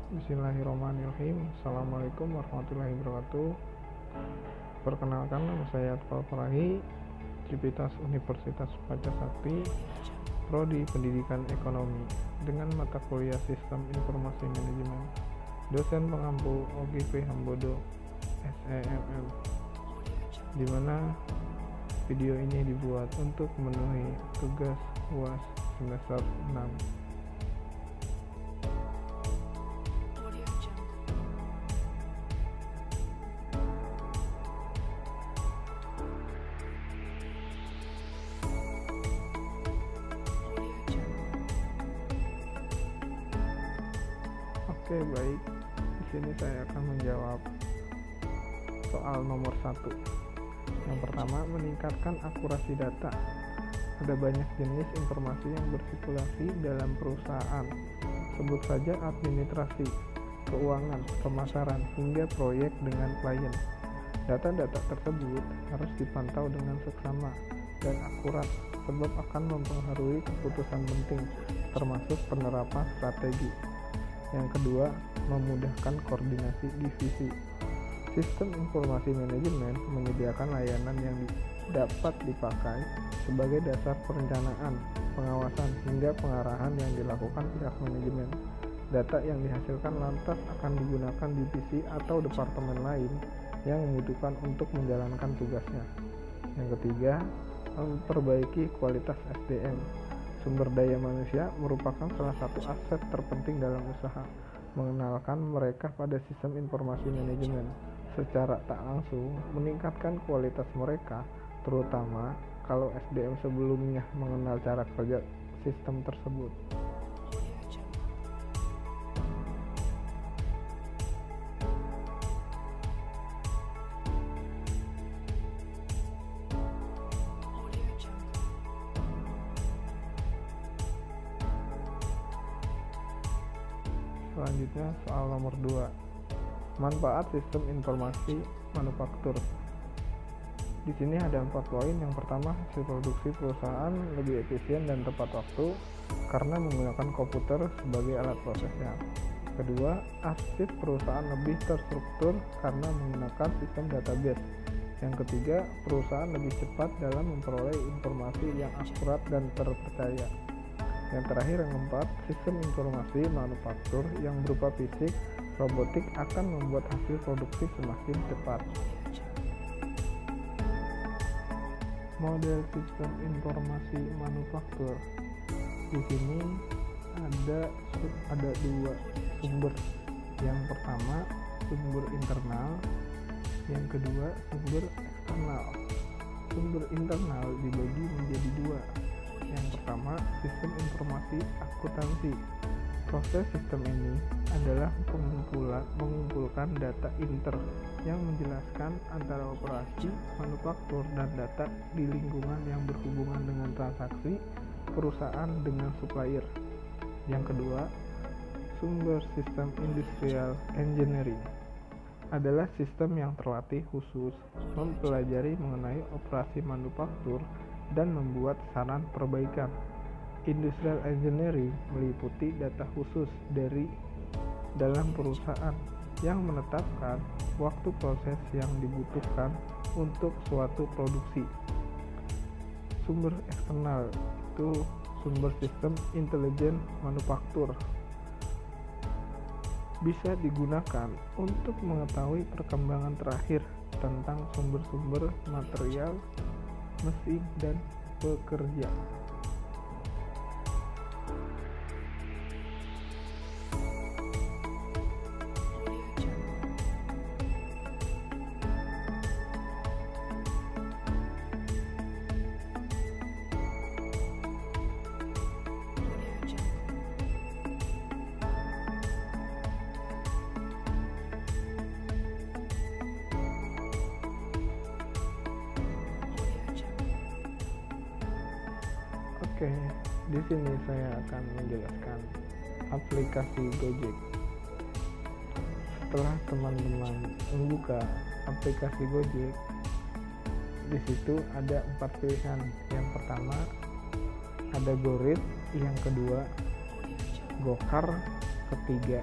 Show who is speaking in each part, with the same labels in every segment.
Speaker 1: Bismillahirrahmanirrahim. Assalamualaikum warahmatullahi wabarakatuh. Perkenalkan, nama saya Atfal Farahi, Civitas Universitas Pancasakti, Prodi Pendidikan Ekonomi, dengan mata kuliah Sistem Informasi Manajemen. Dosen pengampu OGP Hambodo SEMM, di mana video ini dibuat untuk memenuhi tugas UAS semester 6. Oke, baik. Di sini saya akan menjawab soal nomor 1. Yang pertama, meningkatkan akurasi data. Ada banyak jenis informasi yang bersirkulasi dalam perusahaan. Sebut saja administrasi, keuangan, pemasaran, hingga proyek dengan klien. Data-data tersebut harus dipantau dengan seksama dan akurat, sebab akan mempengaruhi keputusan penting, termasuk penerapan strategi. Yang kedua, memudahkan koordinasi divisi. Sistem informasi manajemen menyediakan layanan yang dapat dipakai sebagai dasar perencanaan, pengawasan, hingga pengarahan yang dilakukan pihak manajemen. Data yang dihasilkan lantas akan digunakan divisi atau departemen lain yang membutuhkan untuk menjalankan tugasnya. Yang ketiga, memperbaiki kualitas SDM. Sumber daya manusia merupakan salah satu aset terpenting dalam usaha. Mengenalkan mereka pada sistem informasi manajemen secara tak langsung meningkatkan kualitas mereka, terutama kalau SDM sebelumnya mengenal cara kerja sistem tersebut. Selanjutnya soal nomor 2. Manfaat sistem informasi manufaktur. Di sini ada 4 poin. Yang pertama, hasil produksi perusahaan lebih efisien dan tepat waktu karena menggunakan komputer sebagai alat prosesnya. Kedua, arsip perusahaan lebih terstruktur karena menggunakan sistem database. Yang ketiga, perusahaan lebih cepat dalam memperoleh informasi yang akurat dan terpercaya. Yang terakhir, yang keempat, sistem informasi manufaktur yang berupa fisik, robotik akan membuat hasil produksi semakin cepat. Model sistem informasi manufaktur. Di sini ada 2 sumber. Yang pertama, sumber internal. Yang kedua, sumber eksternal. Sumber internal dibagi menjadi 2. Yang pertama, sistem informasi akuntansi. Proses sistem ini adalah mengumpulkan data inter yang menjelaskan antara operasi manufaktur dan data di lingkungan yang berhubungan dengan transaksi perusahaan dengan supplier. Yang kedua, sumber sistem industrial engineering adalah sistem yang terlatih khusus mempelajari mengenai operasi manufaktur dan membuat saran perbaikan. Industrial engineering meliputi data khusus dari dalam perusahaan yang menetapkan waktu proses yang dibutuhkan untuk suatu produksi. Sumber eksternal itu sumber sistem intelijen manufaktur. Bisa digunakan untuk mengetahui perkembangan terakhir tentang sumber-sumber material, mesin, dan pekerja. Oke, di sini saya akan menjelaskan aplikasi Gojek. Setelah teman-teman membuka aplikasi Gojek, di situ ada 4 pilihan. Yang pertama ada Gorit, yang kedua Gokar, ketiga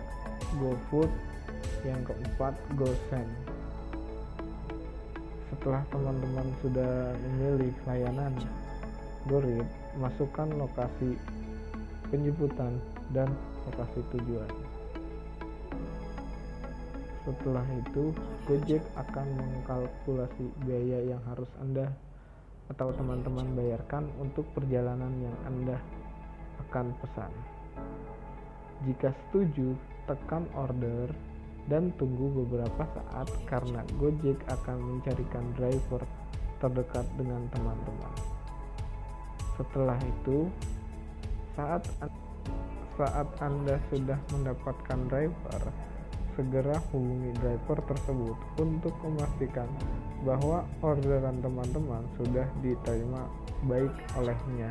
Speaker 1: GoFood, yang keempat GoSend. Setelah teman-teman sudah memilih layanan GoRid, masukkan lokasi penjemputan dan lokasi tujuan. Setelah itu, Gojek akan mengkalkulasi biaya yang harus Anda atau teman-teman bayarkan untuk perjalanan yang Anda akan pesan. Jika setuju, tekan order dan tunggu beberapa saat karena Gojek akan mencarikan driver terdekat dengan teman-teman. Setelah itu, saat Anda sudah mendapatkan driver, segera hubungi driver tersebut untuk memastikan bahwa orderan teman-teman sudah diterima baik olehnya.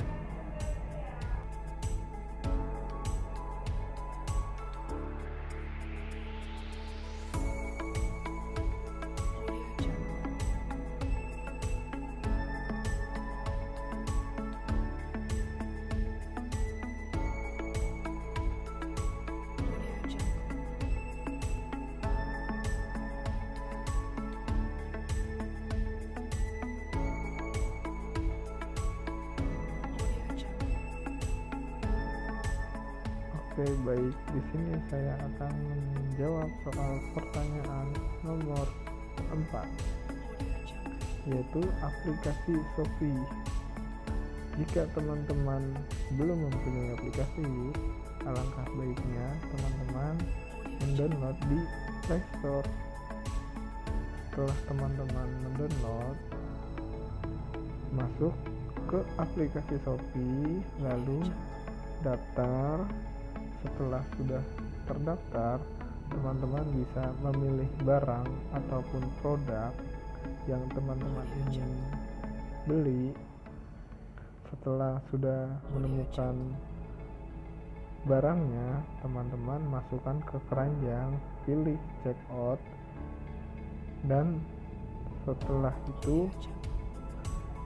Speaker 1: Oke, baik. Di sini saya akan menjawab soal pertanyaan nomor 4, yaitu aplikasi Shopee. Jika teman-teman belum mempunyai aplikasi, alangkah baiknya teman-teman mendownload di Play Store. Setelah teman-teman mendownload, masuk ke aplikasi Shopee, lalu daftar. Setelah sudah terdaftar, teman-teman bisa memilih barang ataupun produk yang teman-teman ingin beli. Setelah sudah menemukan barangnya, teman-teman masukkan ke keranjang, pilih checkout, dan setelah itu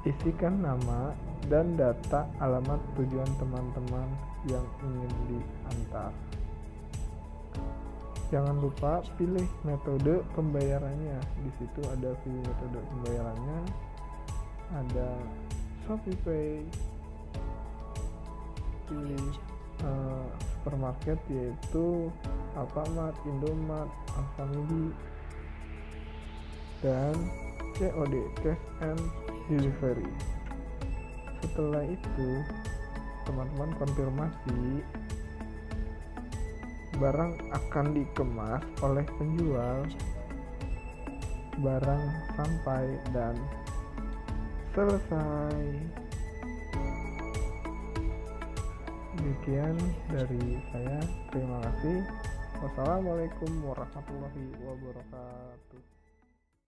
Speaker 1: isikan nama dan data alamat tujuan teman-teman yang ingin diantar. Jangan lupa pilih metode pembayarannya. Di situ ada pilih metode pembayarannya, ada ShopeePay, pilih supermarket yaitu Alfamart, Indomart, Alfamidi, dan COD, Cash and Delivery. Setelah itu, teman-teman konfirmasi barang akan dikemas oleh penjual, barang sampai dan selesai. Demikian dari saya, terima kasih. Wassalamualaikum warahmatullahi wabarakatuh.